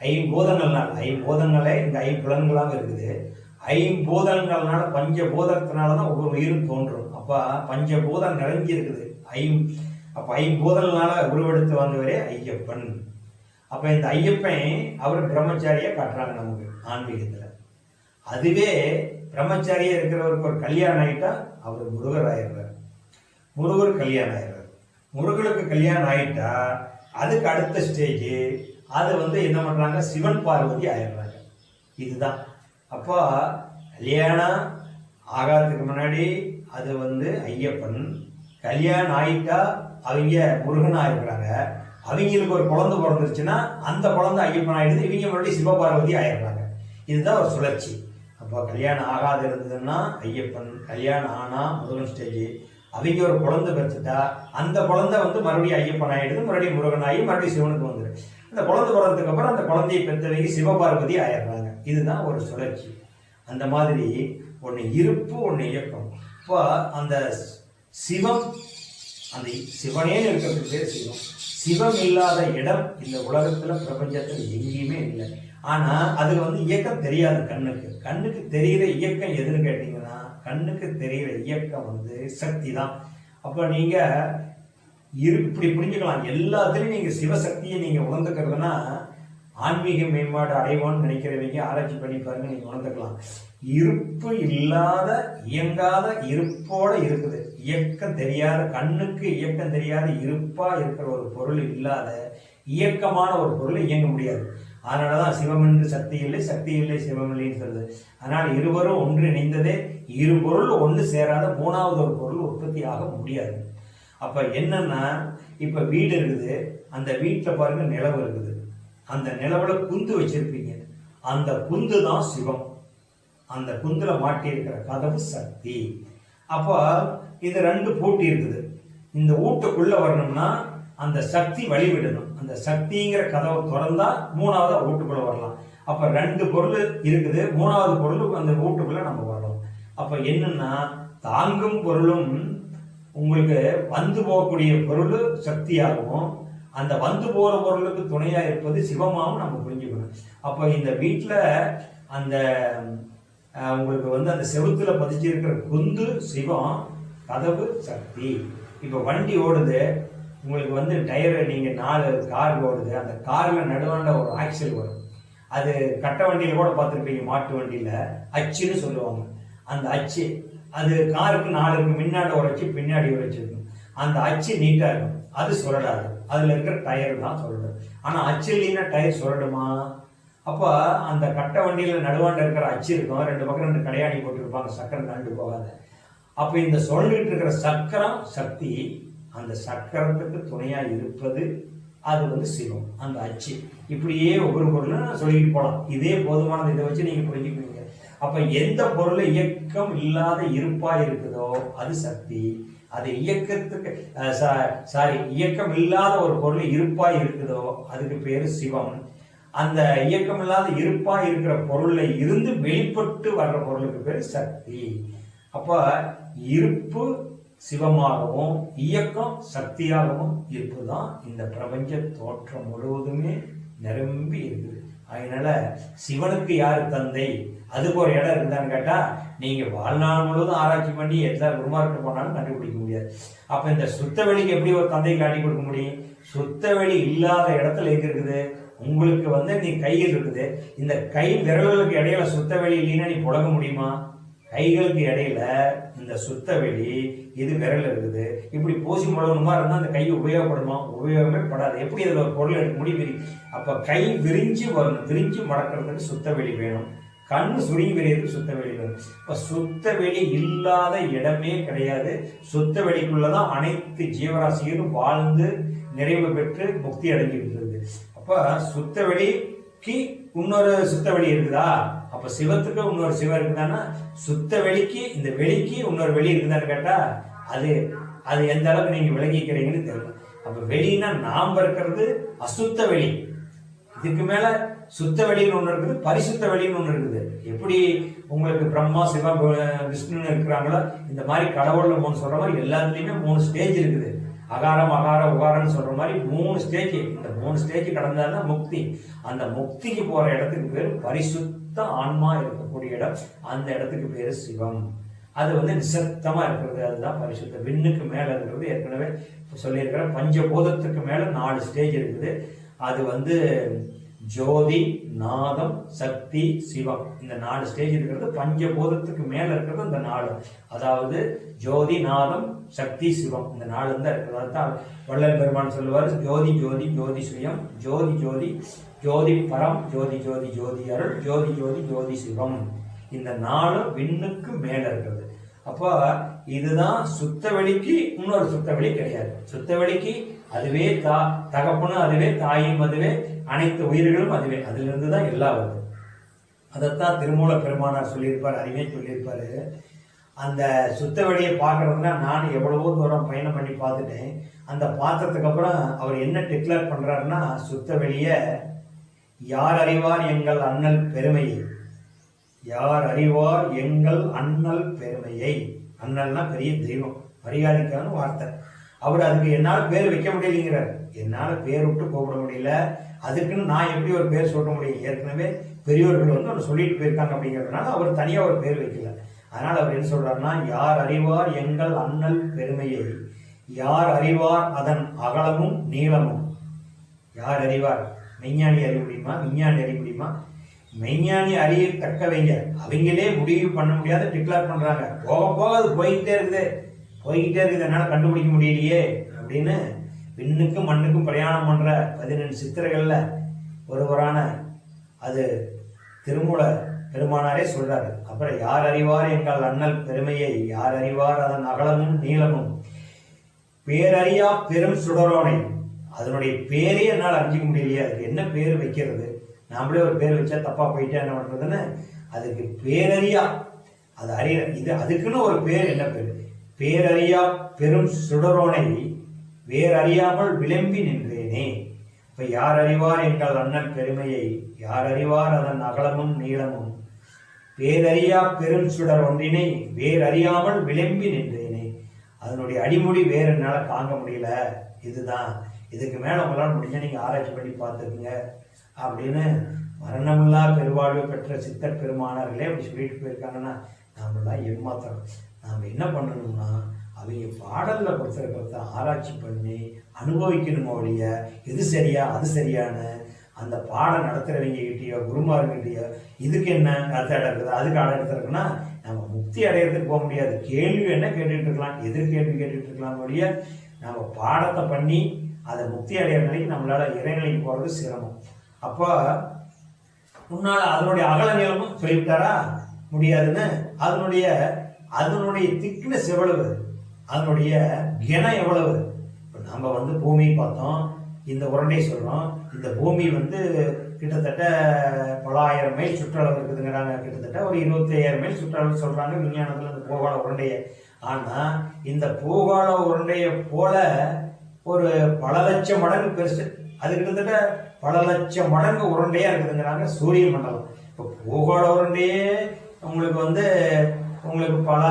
Speaker 2: 5 பூதங்களே இந்த 5 புலன்களாக இருக்குது. 5 பூதங்கள்னால, பஞ்சபூதத்தினாலதான் ஒவ்வொரு உயிரும் தோன்றும். அப்ப பஞ்சபூதம் நிறைஞ்சி இருக்குது. 5 பூதங்களால உருவெடுத்து வந்தவரே ஐயப்பன். அப்ப இந்த ஐயப்பன் அவர் பிரம்மச்சாரியா காட்டுறாங்க நமக்கு ஆன்மீகத்துல. அதுவே பிரம்மச்சாரியா இருக்கிறவருக்கு ஒரு கல்யாணம் ஆயிட்டா அவர் முருகர் ஆயிடுறார். முருகர் கல்யாணம் ஆயிடுறார். முருகருக்கு கல்யாணம் ஆயிட்டா அதுக்கு அடுத்த ஸ்டேஜ் அது வந்து என்ன பண்றாங்க, சிவன் பார்வதி ஆயிடுறாங்க. இதுதான். அப்போ கல்யாணம் ஆகாததுக்கு முன்னாடி அது வந்து ஐயப்பன், கல்யாணம் ஆயிட்டா அவங்க முருகனா இருக்கிறாங்க. அவங்களுக்கு ஒரு குழந்தை பிறந்துருச்சுன்னா அந்த குழந்தை ஐயப்பன் ஆயிடுது, இவங்க மறுபடியும் சிவபார்வதி ஆயிடுறாங்க. இதுதான் ஒரு சுழற்சி. அப்போ கல்யாணம் ஆகாது இருந்ததுன்னா ஐயப்பன், கல்யாணம் ஆனா முருகன் ஸ்டேஜ், அவங்க ஒரு குழந்தை பெற்றுட்டா அந்த குழந்தை வந்து மறுபடியும் ஐயப்பன் ஆயிடுது, மறுபடியும் முருகன் ஆகி மறுபடியும் சிவனுக்கு வந்துடு. அந்த குழந்தை பிறந்ததுக்கு அப்புறம் அந்த குழந்தையை பெற்றவங்க சிவபார்வதி ஆயிடுறாங்க. இதுதான் ஒரு சுழற்சி. அந்த மாதிரி ஒன்று இருப்பு, ஒன்று இயக்கம். இப்போ அந்த சிவம், அந்த சிவனேன்னு இருக்கிறதுக்கு பேர் சிவம். சிவம் இல்லாத இடம் இந்த உலகத்துல பிரபஞ்சத்தில் எங்கேயுமே இல்லை. ஆனா அதுல வந்து இயக்கம் தெரியாது கண்ணுக்கு. கண்ணுக்கு தெரிகிற இயக்கம் எதுன்னு கேட்டீங்கன்னா, கண்ணுக்கு தெரிகிற இயக்கம் வந்து சக்தி தான். அப்ப நீங்க இப்படி புரிஞ்சுக்கலாம். எல்லாத்துலயும் நீங்க சிவசக்தியை நீங்க உணர்ந்துக்கிறதுனா ஆன்மீக மேம்பாடு அடைவோன்னு நினைக்கிறவங்க ஆராய்ச்சி பண்ணி பாருங்க, நீங்க உணர்ந்துக்கலாம். இருப்பு இல்லாத, இயங்காத இருப்போட இருக்குது. இயக்கம் தெரியாத, கண்ணுக்கு இயக்கம் தெரியாத இருப்பா இருக்கிற ஒரு பொருள் இல்லாத இயக்கமான ஒரு பொருள் இயங்க முடியாது. அதனாலதான் சிவம் என்று சக்தி இல்லை, சக்தி இல்லை சிவம் இல்லைன்னு சொல்லுது. அதனால இருவரும் ஒன்று இணைந்ததே, இரு பொருள் ஒன்று சேராத 3வது ஒரு பொருள் உற்பத்தி ஆக முடியாது. அப்ப என்னன்னா, இப்ப வீடு இருக்குது, அந்த வீட்டுல பாருங்க நிலவு இருக்குது. அந்த நிலவுல குந்து வச்சிருப்பீங்க, அந்த குந்து தான் சிவம். அந்த குந்துல மாட்டி இருக்கிற கதவு சக்தி. அப்ப இது 2 பூட்டி இருக்குது. இந்த வீட்டுக்குள்ள வரணும்னா அந்த சக்தி வழிவிடணும். அந்த சக்திங்கிற கதவை திறந்தா 3வது வீட்டுக்குள்ள வரலாம். அப்ப 2 பொருள் இருக்குது, 3வது பொருள் அந்த வீட்டுக்குள்ள நம்ம வரலாம். அப்ப என்னன்னா, தாங்கும் பொருளும் உங்களுக்கு வந்து போகக்கூடிய பொருள் சக்தியாகவும், அந்த வந்து போற பொருளுக்கு துணையா இருப்பது சிவமாகவும் நம்ம புரிஞ்சுக்கணும். அப்ப இந்த வீட்டுல அந்த உங்களுக்கு வந்து அந்த செவுத்துல பதிச்சிருக்கிற குந்து சிவம், கதவு சக்தி. இப்ப வண்டி ஓடுது, உங்களுக்கு வந்து டயர், நீங்க 4 கார் ஓடுது, அந்த கார்ல நடுவாண்ட ஒரு ஆக்சில் வரும். அது கட்ட வண்டியில் கூட பார்த்துருப்பீங்க, மாட்டு வண்டியில் அச்சுன்னு சொல்லுவாங்க. அந்த அச்சு அது காருக்கு 4 இருக்கு, முன்னாடி ஒரு அச்சு பின்னாடி ஒரு அச்சு இருக்கும். அந்த அச்சு நீட்டாக இருக்கும், அது சுரடாது. அதில் இருக்கிற டயர் தான் சுரடும். ஆனால் அச்சு இல்லைன்னா டயர் சுரடுமா? அப்போ அந்த கட்ட வண்டியில் நடுவாண்ட இருக்கிற அச்சு இருக்கும், 2 பக்கம் 2 கடையாணி போட்டுருப்பாங்க, சக்கரம் கண்டு போகாத. அப்போ இந்த சொல்லிட்டு இருக்கிற சக்கரம் சக்தி, அந்த சக்கரத்துக்கு துணையாக இருப்பது அது வந்து சிவம், அந்த அச்சு. இப்படியே ஒவ்வொரு பொருளும் சொல்லிட்டு போகலாம். இதே போதுமானது, இதை வச்சு நீங்கள் புரிஞ்சுக்குவீங்க. அப்போ எந்த பொருள் இயக்கம் இல்லாத இருப்பாக இருக்குதோ அது சக்தி. அது இயக்கத்துக்கு இயக்கம் இல்லாத ஒரு பொருள் இருப்பாக இருக்குதோ அதுக்கு பேர் சிவம். அந்த இயக்கம் இல்லாத இருப்பா இருக்கிற பொருள்ல இருந்து வெளிப்பட்டு வர்ற பொருளுக்கு பேர் சக்தி. அப்ப இருப்பு சிவமாகவும் இயக்கம் சக்தியாகவும் இருப்புதான் இந்த பிரபஞ்ச தோற்றம் முழுவதுமே நிரம்பி இருக்குது. அதனால சிவனுக்கு யாரு தந்தை, அதுக்கு ஒரு இடம் இருந்தான்னு கேட்டா நீங்க வாழ்நாள் முழுவதும் ஆராய்ச்சி பண்ணி எல்லா குருமார்கிட்ட போனாலும் கண்டுபிடிக்க முடியாது. அப்ப இந்த சுத்தவெளிக்கு எப்படி ஒரு தந்தை காட்டி கொடுக்க முடியும்? சுத்தவெளி இல்லாத இடத்துல எங்க இருக்குது? உங்களுக்கு வந்து நீ கையில் இருக்குது, இந்த கை விரல்களுக்கு இடையில சுத்தவெளி இல்லைன்னா நீ புழங்க முடியுமா? கைகளுக்கு இடையில இந்த சுத்தவெளி, இது விரல் இருக்குது. இப்படி பூசி முழகணுமா இருந்தால் அந்த கை உபயோகப்படுமா? உபயோகமே படாது. எப்படி அதில் ஒரு பொருள் எடுக்க முடியும்? அப்போ கை விரிஞ்சு வரணும், விரிஞ்சு மடக்கிறதுக்கு சுத்தவெளி வேணும். கண்ணு சுருங்கி விரியறதுக்கு சுத்தவெளி வேணும். இப்போ சுத்தவெளி இல்லாத இடமே கிடையாது. சுத்தவெளிக்குள்ளதான் அனைத்து ஜீவராசிகளும் வாழ்ந்து நிறைவு பெற்று முக்தி அடைஞ்சிருக்கிறது. அப்ப சுத்தவெளிக்கு இன்னொரு சுத்தவெளி இருக்குதா? அப்ப சிவத்துக்கு இன்னொரு சிவம் இருக்குதான்னா சுத்த வெளிக்கு இந்த வெளிக்கு இன்னொரு வெளி இருக்குதான்னு கேட்டா அது அது எந்த அளவுக்கு நீங்க விளங்கிக்கிறீங்கன்னு தெரியல. அப்ப வெளின்னா நாம் இருக்கிறது அசுத்த வெளி, இதுக்கு மேல சுத்த வெளின்னு ஒண்ணு இருக்குது, பரிசுத்த வெளின்னு ஒண்ணு இருக்குது. எப்படி உங்களுக்கு பிரம்மா சிவா விஷ்ணுன்னு இருக்கிறாங்களோ இந்த மாதிரி கடவுள்ல 3 சொல்ற மாதிரி எல்லாத்துலயுமே 3 ஸ்டேஜ் இருக்குது. அகாரம் அகார உகாரம்னு சொல்ற மாதிரி 3 ஸ்டேஜ். இந்த 3 ஸ்டேஜ் கடந்தாதான் முக்தி. அந்த முக்திக்கு போற இடத்துக்கு பேர் பரிசுத்த ஆன்மா இருக்கக்கூடிய இடம். அந்த இடத்துக்கு பேரு சிவம். அது வந்து நிசப்தமா இருக்கிறது, அதுதான் பரிசுத்த. விண்ணுக்கு மேல இருக்கிறது ஏற்கனவே சொல்லியிருக்கிற பஞ்சபூதத்துக்கு மேல 4 ஸ்டேஜ் இருக்குது. அது வந்து ஜோதி, நாதம், சக்தி, சிவம். இந்த 4 ஸ்டேஜ் இருக்கிறது. பஞ்சபூதத்துக்கு மேல இருக்கிறது இந்த 4. அதாவது ஜோதி, நாதம், சக்தி, சிவம். இந்த 4 தான் இருக்கிறது. அதுதான் வள்ளல் பெருமான் சொல்லுவார், ஜோதி ஜோதி ஜோதி சுயம், ஜோதி ஜோதி ஜோதி பரம், ஜோதி ஜோதி ஜோதி அருள், ஜோதி ஜோதி ஜோதி சிவம். இந்த 4 விண்ணுக்கு மேல இருக்கிறது. அப்போ இதுதான் சுத்தவெளிக்கு இன்னொரு சுத்தவெளி கிடையாது. சுத்தவெளிக்கு அதுவே தகப்பனும் அதுவே, தாயும் அதுவே, அனைத்து உயிர்களும் அதுவே. அதுல இருந்துதான் எல்லாம் வருது. அதைத்தான் திருமூல பெருமானார் சொல்லியிருப்பார், அருமையா சொல்லியிருப்பாரு. அந்த சுத்தவெளியை பார்க்கறதுனா நான் எவ்வளவோ தூரம் பயணம் பண்ணி பார்த்துட்டேன். அந்த பார்த்ததுக்கு அப்புறம் அவர் என்ன டிக்ளேர் பண்றாருன்னா, சுத்தவெளிய யார் அறிவார் எங்கள் அண்ணல் பெருமையை, யார் அறிவார் எங்கள் அண்ணல் பெருமையை. அண்ணல்னா பெரிய தெய்வம், மரியாதைக்கான வார்த்தை. அவர் அதுக்கு என்னால் பேர் வைக்க முடியலைங்கிறார். என்னால் பேர் விட்டு கூப்பிட முடியல, அதுக்குன்னு நான் எப்படி ஒரு பேர் சொல்ல முடியும்? ஏற்கனவே பெரியவர்கள் வந்து அவர் சொல்லிட்டு போயிருக்காங்க அப்படிங்கிறதுனால அவர் தனியாக ஒரு பேர் வைக்கல. அதனால அவர் என்ன சொல்றாருன்னா, யார் அறிவார் எங்கள் அண்ணல் பெருமையை, யார் அறிவார் அதன் அகலமும் நீளமும். யார் அறிவார்? மெய்ஞானி அறிய முடியுமா? விஞ்ஞானி அறிய முடியுமா? மெய்ஞானி அறிய தக்கவைங்க அவங்களே முடிவு பண்ண முடியாத டிக்ளேர் பண்றாங்க. போக போக அது போய்கிட்டே இருக்குது, என்னால் கண்டுபிடிக்க முடியலையே அப்படின்னு விண்ணுக்கும் மண்ணுக்கும் பிரயாணம் பண்ற 12 சித்தர்கள்ல ஒருவரான அது திருமூல பெருமானாரே சொல்றாரு. அப்புறம் யார் அறிவார் எங்கள் அண்ணல் பெருமையை, யார் அறிவார் அதன் அகலமும் நீளமும், பேரறியா பெரும் சுடரோனை. அதனுடைய பேரே என்னால் அறிஞ்சிக்க முடியலையே, அதுக்கு என்ன பேர் வைக்கிறது? நாமளே ஒரு பேர் வச்சா தப்பா போயிட்டா என்ன பண்றதுன்னு அதுக்கு பேரறியா, அது அறிய, இது அதுக்குன்னு ஒரு பேர். என்ன பேர்? பேரறியா பெரும் சுடரோனை வேறறியாமல் விளம்பி நின்றேனே. இப்ப யார் அறிவார் எங்கள் அண்ணன் பெருமையை, யார் அறிவார் அதன் அகலமும் நீளமும், பேரறியா பெரும் சுடர் ஒன்றினை வேறறியாமல் விளம்பி நின்றேனே. அதனுடைய அடிமொழி வேற என்னால தாங்க முடியல. இதுதான், இதுக்கு மேல உங்களால் முடிஞ்ச நீங்க ஆராய்ச்சி பண்ணி பார்த்துக்குங்க அப்படின்னு மரணமில்லா பெருவாழ்வு பெற்ற சித்தர் பெருமானார்களே அப்படி சொல்லிட்டு போயிருக்காங்கன்னா நாமெல்லாம் ஏமாத்துறோம். நாம் என்ன பண்ணணும்னா, அவங்க பாடல்ல கொடுத்துருக்கிறத ஆராய்ச்சி பண்ணி அனுபவிக்கணும் ஒழிய எது சரியா அது சரியான அந்த பாடம் நடத்துறவங்க கிட்டயோ குருமார்கிட்டயோ இதுக்கு என்ன அர்த்தம் இருக்குது அதுக்கு அடம் எடுத்துருக்குன்னா நம்ம முக்தி அடையிறதுக்கு போக முடியாது. கேள்வி என்ன கேட்டுட்டு இருக்கலாம், எதிர் கேள்வி கேட்டுட்டு இருக்கலாம் ஒழிய நம்ம பாடத்தை பண்ணி அதை முக்தி அடையிற நிலைக்கு நம்மளால இறைநிலைக்கு போறது சிரமம். அப்போ முன்னால அதனுடைய அகல நீளமும் சொல்லிவிட்டாரா முடியாதுன்னு. அதனுடைய திக்னஸ் எவ்வளவு, அதனுடைய கிணம் எவ்வளவு. இப்போ நம்ம பூமியை பார்த்தோம், இந்த உருண்டை சொல்றோம். இந்த பூமி கிட்டத்தட்ட பல ஆயிரம் மைல் சுற்றளவு இருக்குதுங்கிறாங்க. கிட்டத்தட்ட ஒரு 25,000 மைல் சுற்றளவு சொல்றாங்க விஞ்ஞானத்துல இந்த பூகோள உருண்டையை. ஆனா இந்த பூகோள உருண்டையை போல ஒரு பல லட்சம் மடங்கு பெருசு, அது கிட்டத்தட்ட பல லட்சம் மடங்கு உருண்டையா இருக்குதுங்கிறாங்க சூரிய மண்டலம். இப்போ பூகோள உருண்டையே உங்களுக்கு பல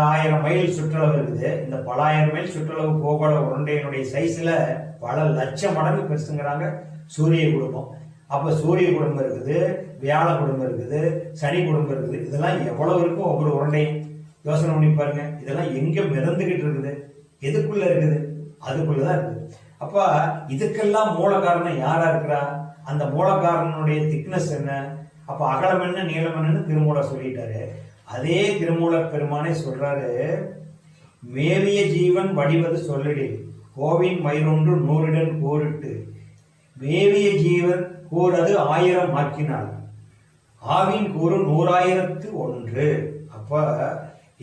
Speaker 2: ஆயிரம் மைல் சுற்றளவு இருக்குது. இந்த பல ஆயிரம் மைல் சுற்றளவு பூகோள உருண்டையினுடைய சைஸ்ல பல லட்சம் மடங்கு பெருசுங்கிறாங்க சூரிய குடும்பம். அப்ப சூரிய குடும்பம் இருக்குது, வியாழ குடும்பம் இருக்குது, சனி குடும்பம் இருக்குது. இதெல்லாம் எவ்வளவு இருக்கும் ஒவ்வொரு உருண்டையும் யோசனை பண்ணி பாருங்க. இதெல்லாம் எங்க மிதந்துகிட்டு இருக்குது, எதுக்குள்ள இருக்குது, அதுக்குள்ளதான் இருக்குது. அப்ப இதுக்கெல்லாம் மூல காரணம் யாரா இருக்கிறா, அந்த மூல காரணனுடைய திக்னஸ் என்ன, அப்ப அகலம் என்ன நீளம் என்னன்னு திருமூலர் சொல்லிட்டாரு. அதே திருமூலர் பெருமானே சொல்றாரு, மேவிய ஜீவன் வடிவது சொல்லிடில் கோவின் மயிரொன்று 100 கூறிட்டு மேவிய ஜீவன் கூறது 1000 ஆக்கினாள் ஆவின் கூறு 100,001. அப்ப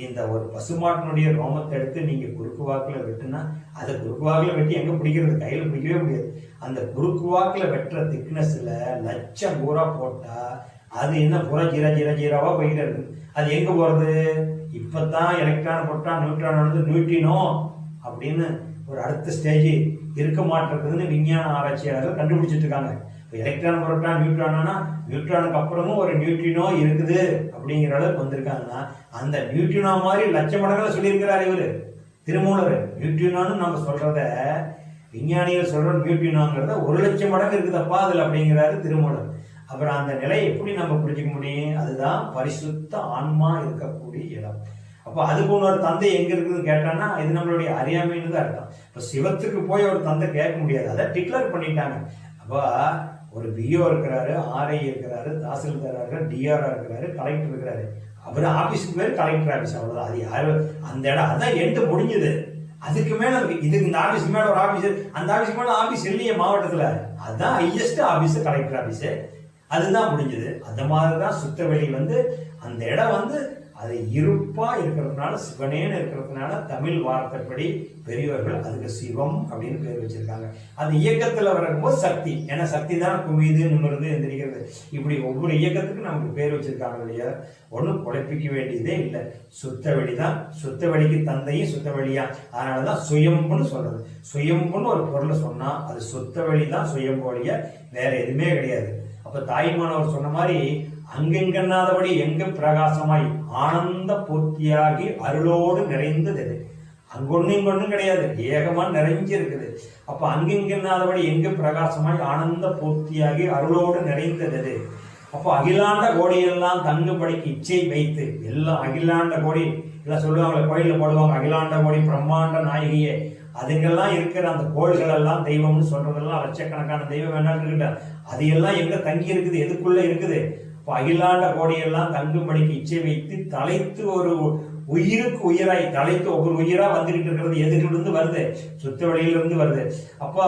Speaker 2: இந்த ஒரு பசுமாட்டினுடைய ரோமத்தை எடுத்து நீங்க குறுக்கு வாக்குல வெட்டுனா அதை குறுக்கு வாக்குல வெட்டி எங்க பிடிக்கிறது, கையில பிடிக்கவே முடியாது. அந்த குறுக்கு வாக்குல வெட்டுற திக்னஸ்ல லட்சம் பூரா போட்டா அது என்ன பூரா ஜீராவா போயிட்டே இருக்கு. அது எங்க போறது, இப்பதான் எலக்ட்ரான் புரோட்டான் நியூட்ரான் நியூட்ரினோ அப்படின்னு ஒரு அடுத்த ஸ்டேஜ் இருக்க மாட்டிருக்குதுன்னு விஞ்ஞான ஆராய்ச்சியாளர்கள் கண்டுபிடிச்சிட்டு இருக்காங்க. இப்போ எலக்ட்ரான் புரோட்டான் நியூட்ரானுக்கு அப்புறமும் ஒரு நியூட்ரினோ இருக்குது அப்படிங்கிற அளவுக்கு வந்திருக்காங்கன்னா அந்த நியூட்ரினோ மாதிரி லட்சம் மடங்குல சொல்லியிருக்கிறார் இவரு திருமூலர். நியூட்ரினோன்னு நம்ம சொல்றத விஞ்ஞானிகள் சொல்ற நியூட்ரினோங்கிறத 1,00,000 மடங்கு இருக்குதப்பா அதுல அப்படிங்கிறாரு திருமூலர். அப்புறம் அந்த நிலையை எப்படி நம்ம புரிஞ்சுக்க முடியும், அதுதான் பரிசுத்த ஆன்மா இருக்கக்கூடிய இடம். அப்போ அதுக்கு ஒரு தந்தை எங்க இருக்குதுன்னு கேட்டான்னா இது நம்மளுடைய அறியாமைன்னு தான் அர்த்தம். இப்போ சிவத்துக்கு போய் ஒரு தந்தை கேட்க முடியாது, அதை டிக்ளேர் பண்ணிட்டாங்க. அப்போ ஒரு பிஓ இருக்கிறாரு, ஆர்ஐ இருக்கிறாரு, தாசில்தாரா இருக்கிறாரு, டிஆர்ஆ இருக்கிறாரு, கலெக்டர் இருக்கிறாரு. அவர் ஆபீஸுக்கு பேர் கலெக்டர் ஆபீஸ், அவ்வளவுதான். அது யாரு அந்த இடம் அதான் எண்டு முடிஞ்சது. அதுக்கு மேல இதுக்கு இந்த ஆபீஸ்க்கு மேல ஒரு ஆபீஸ், அந்த ஆபீஸ்க்கு மேல ஆபீஸ் இல்லையே மாவட்டத்துல, அதுதான் ஹையஸ்ட் ஆபீஸ் கலெக்டர் ஆபீஸ், அதுதான் முடிஞ்சது. அந்த மாதிரிதான் சுத்தவெளி அந்த இடம் அது இருப்பா இருக்கிறதுனால சிவனேன்னு இருக்கிறதுனால தமிழ் வார்த்தைப்படி பெரியவர்கள் அதுக்கு சிவம் அப்படின்னு பேர் வச்சிருக்காங்க. அது இயக்கத்துல வரும்போது சக்தி, ஏன்னா சக்தி தான் குவியுது நிமிர்ந்து எந்திரிக்கிறது. இப்படி ஒவ்வொரு இயக்கத்துக்கும் நமக்கு பேர் வச்சிருக்காங்க இல்லையா, ஒன்றும் குழப்பிக்க வேண்டியதே இல்லை. சுத்தவெளி தான், சுத்தவெளிக்கு தந்தையும் சுத்தவெளியா, அதனாலதான் சுயம்புன்னு சொல்றது. சுயம்புன்னு ஒரு பொருளை சொன்னா அது சுத்தவெளி தான் சுயம்போலிய, வேற எதுவுமே கிடையாது. அப்ப தாய்மானவர் சொன்ன மாதிரி அங்கெங்கன்னாதபடி எங்க பிரகாசமாய் ஆனந்த பூர்த்தியாகி அருளோடு நிறைந்தது எது, அங்கொன்னும் இங்கொன்னும் கிடையாது, ஏகமா நிறைஞ்சு இருக்குது. அப்ப அங்கெங்கன்னாதபடி எங்க பிரகாசமாய் ஆனந்த பூர்த்தியாகி அருளோடு நிறைந்தது எது. அப்போ அகிலாண்ட கோடியெல்லாம் தங்குபடிக்கு இச்சை வைத்து எல்லாம் அகிலாண்ட கோடி எல்லாம் சொல்லுவாங்க, கோயில போடுவாங்க அகிலாண்ட கோடி பிரம்மாண்ட நாயகியே, அதுக்கெல்லாம் இருக்கிற அந்த கோள்கள் எல்லாம் தெய்வம்னு சொல்றதெல்லாம் லட்சக்கணக்கான தெய்வம் வேணாலும் இருக்கட்ட, அது எல்லாம் எங்க தங்கி இருக்குது, எதுக்குள்ள இருக்குது. அகிலாண்ட கோடியெல்லாம் தங்கும்படிக்கு இச்சை வைத்து தலைத்து ஒரு உயிருக்கு உயிராய் தலைத்து ஒவ்வொரு உயிரா வந்துகிட்டு இருக்கிறது எதுக்கிலிருந்து வருது, சுத்த வெளியிலிருந்து வருது. அப்போ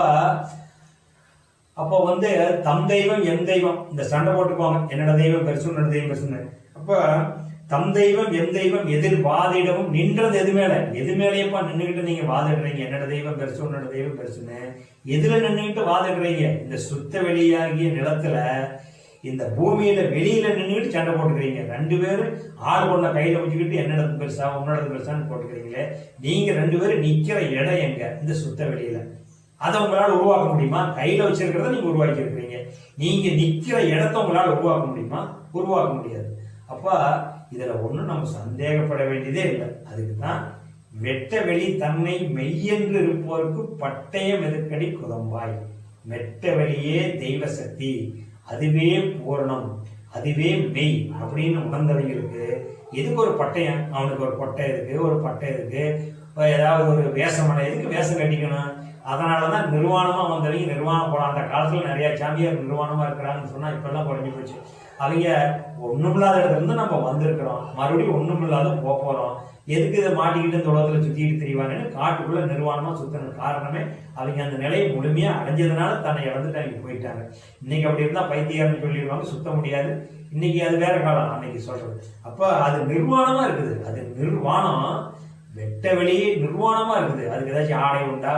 Speaker 2: தம் தெய்வம் என் தெய்வம், இந்த சண்டை போட்டுக்குவாங்க, என்னோட தெய்வம் பெருசு என்னோட தெய்வம் பெருசுன்னு. அப்ப தம் தெய்வம் என் தெய்வம் எதிர் வாதிடவும் நின்றது எது மேலேயப்பா நின்றுகிட்டு நீங்க வாதிடுறீங்க, என்னோட தெய்வம் பெருசு உன்னோட தெய்வம் பெருசுன்னு எதுல நின்றுகிட்டு வாதிடுறீங்க, இந்த சுத்த வெளியாகிய நிலத்துல இந்த பூமியில வெளியில நின்றுட்டு சண்டை போட்டுக்கிறீங்க. 2 பேரும் ஆள் கொண்ட கையில வச்சுக்கிட்டு என்னோட பெருசா உன்னோட பெருசான்னு போட்டுக்கிறீங்களே, நீங்க 2 பேரும் நிக்கிற இடம் எங்க, இந்த சுத்த வெளியில. அதை உங்களால் உருவாக்க முடியுமா, கையில வச்சிருக்கிறத நீங்க உருவாக்கி இருக்கிறீங்க, நீங்க நிக்கிற இடத்த உங்களால் உருவாக்க முடியுமா, உருவாக்க முடியாது. அப்ப இதுல ஒண்ணும் நம்ம சந்தேகப்பட வேண்டியதே இல்லை. அதுக்குதான் வெட்ட வெளி தன்னை மெய்யென்று இருப்போருக்கு பட்டயம் எதுக்கடி குதம்பாய், மெட்ட வெளியே தெய்வ சக்தி, அதுவே பூரணம், அதுவே மெய் அப்படின்னு உணர்ந்தவங்களுக்கு எதுக்கு ஒரு பட்டயம், அவனுக்கு ஒரு பட்டை இருக்கு, ஒரு பட்டை இருக்கு, ஏதாவது ஒரு வேஷம் எதுக்கு வேஷம் கட்டிக்கணும், அதனாலதான் நிர்வாணமா வந்தவங்க நிர்வாணம் போலாம். அந்த காலத்துல நிறைய சாமியார் நிர்வாணமா இருக்கிறாங்கன்னு சொன்னா இப்பெல்லாம் குறைஞ்சி போச்சு. அவங்க ஒண்ணுமில்லாத இடத்துல இருந்து நம்ம வந்திருக்கிறோம், மறுபடியும் ஒண்ணுமில்லாத போறோம். எதுக்கு இதை மாட்டிக்கிட்டு இந்த உலகத்துல சுத்திட்டு தெரியவாங்கன்னு காட்டுக்குள்ள நிர்வாணமா சுத்தின காரணமே அவங்க அந்த நிலையை முழுமையா அடைஞ்சதுனால தன்னை இழந்துட்டு அவங்க போயிட்டாங்க. இன்னைக்கு அப்படி இருந்தா பைத்தியார்னு சொல்லிடுவாங்க, சுத்த முடியாது. இன்னைக்கு அது வேற காலம் அன்னைக்கு சொல்றது. அப்ப அது நிர்வாணமா இருக்குது. அது நிர்வாணம் வெட்ட வெளி நிர்வாணமா இருக்குது. அதுக்கு ஏதாச்சும் ஆடை உண்டா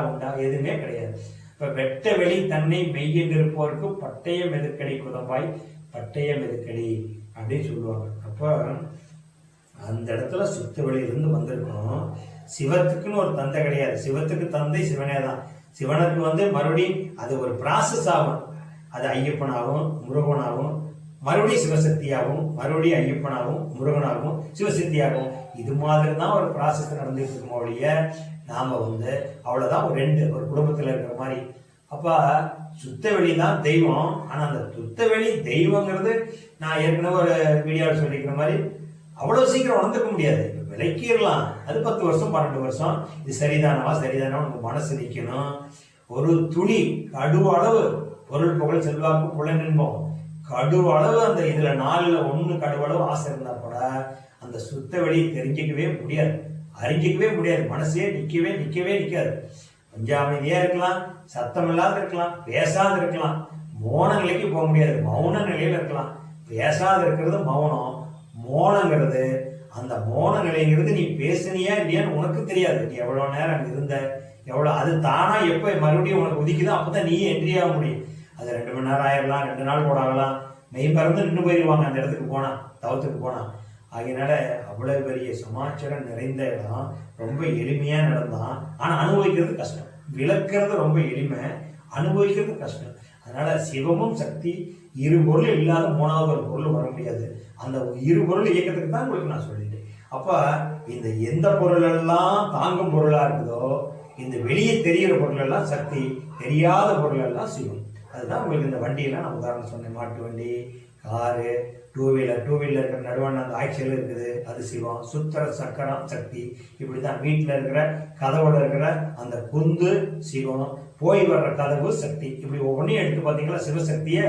Speaker 2: எதுவுமே கிடையாது. இப்ப வெட்ட வெளி தன்னை மெய்யில் இருப்போருக்கு பட்டயம் எதுக்கடி குதம்பாய் பட்டயம் எதுக்கடி அப்படின்னு சொல்லுவாங்க. அப்ப அந்த இடத்துல சுத்த வெளியிலிருந்து வந்திருக்கணும். சிவத்துக்குன்னு ஒரு தந்தை கிடையாது. சிவத்துக்கு தந்தை சிவனே தான். சிவனுக்கு மறுபடியும் அது ஒரு ப்ராசஸ் ஆகும். அது ஐயப்பனாகவும் முருகனாகவும் மறுபடியும் சிவசக்தியாகவும் மறுபடியும் ஐயப்பனாகவும் முருகனாகவும் சிவசக்தியாகவும் இது மாதிரி தான் ஒரு ப்ராசஸ் நடந்துட்டு இருக்கோம் ஒழிய நாம அவ்வளவுதான் ஒரு குடும்பத்துல இருக்கிற மாதிரி. அப்ப சுத்த வெளி தான் தெய்வம். ஆனா அந்த சுத்த வெளி தெய்வங்கிறது நான் ஏற்கனவே ஒரு வீடியோவில் சொல்லிக்கிற மாதிரி அவ்வளவு சீக்கிரம் உணர்ந்துக்க முடியாது. விளக்கிடலாம், அது 10 வருஷம் 12 வருஷம். இது சரிதானவா உங்க மனசு நிக்கணும். ஒரு துளி கடுவளவு பொருள் புகழ் செல்வாக்கு புலனின்போம் கடுவளவு அந்த இதுல 4ல் 1 கடுவளவு ஆசை இருந்தா கூட அந்த சுத்த வெளியை தெரிஞ்சிக்கவே முடியாது, அறிஞ்சிக்கவே முடியாது. மனசே நிக்கவே நிக்காது. கொஞ்சம் அமைதியா இருக்கலாம், சத்தம் இல்லாத இருக்கலாம், பேசாத இருக்கலாம், மௌன நிலைக்கு போக முடியாது. மௌன நிலையில இருக்கலாம். பேசாத இருக்கிறது மௌனம். மௌனங்கிறது அந்த மௌன நிலைங்கிறது நீ பேசுனியா இல்லையான்னு உனக்கு தெரியாது. நீ எவ்வளவு நேரம் அங்க இருந்த எவ்வளவு அது தானா எப்ப மறுபடியும் உனக்கு உதிக்குதோ அப்பதான் நீ என்ட்ரி ஆக முடியும். அது 2 மணி நேரம் ஆயிடலாம், 2 நாள் கூட ஆகலாம். மெய் மறந்து நின்று போயிடுவாங்க அந்த இடத்துக்கு போனா, தவத்துக்கு போனா. அதனால அவ்வளவு பெரிய சமாச்சாரம் நிறைந்த இடம், ரொம்ப எளிமையா நடந்தான். ஆனா அனுபவிக்கிறது கஷ்டம். விளக்குறது ரொம்ப எளிமை, அனுபவிக்கிறது கஷ்டம். அதனால சிவமும் சக்தி இரு பொருள் இல்லாத 3வது ஒரு பொருள் வர முடியாது. அந்த இரு பொருள் இயக்கத்துக்கு தான் உங்களுக்கு நான் சொல்லிட்டேன். அப்ப இந்த எந்த பொருள் எல்லாம் தாங்கும் பொருளா இருக்குதோ, இந்த வெளியே தெரிகிற பொருள் எல்லாம் சக்தி, தெரியாத பொருள் எல்லாம் சிவம். அதுதான் உங்களுக்கு இந்த வண்டியெல்லாம் நான் உதாரணம் சொன்னேன். மாட்டு வண்டி, காரு, டூ வீலர் இருக்கிற நடுவான அந்த ஆக்சியல் இருக்குது, அது சிவம். சுத்தர சக்கரம் சக்தி. இப்படிதான் வீட்டில் இருக்கிற கதவோட இருக்கிற அந்த குந்து சிவம், போய் வர்ற கதவு சக்தி. இப்படி ஒவ்வொன்றையும் எடுத்து பார்த்தீங்களா சிவசக்தியை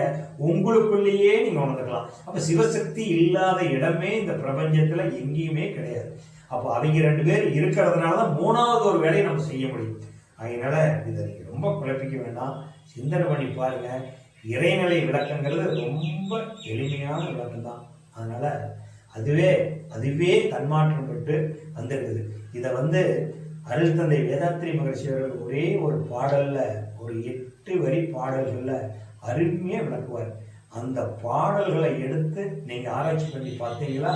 Speaker 2: உங்களுக்குள்ளேயே நீங்க உணர்ந்துக்கலாம். அப்ப சிவசக்தி இல்லாத இடமே இந்த பிரபஞ்சத்துல எங்கேயுமே கிடையாது. அப்போ அவங்க 2 பேர் இருக்கிறதுனாலதான் 3வது ஒரு வேலையை நம்ம செய்ய முடியும். அதனால இதை நீங்க ரொம்ப குழப்பிக்க வேண்டாம், சிந்தனை பண்ணி பாருங்க. இறைநிலை விளக்கங்கிறது ரொம்ப எளிமையான விளக்கம் தான். அதனால அதுவே தன்மாற்றம் பெற்று வந்திருக்குது. இதை அருள் தந்தை வேதாத்திரி மகரிஷி அவர்கள் ஒரே ஒரு பாடல்ல, ஒரு 8 வரி பாடல்கள்ல அருமையா விளக்குவார். அந்த பாடல்களை எடுத்து நீங்க ஆராய்ச்சி பண்ணி பார்த்தீங்களா,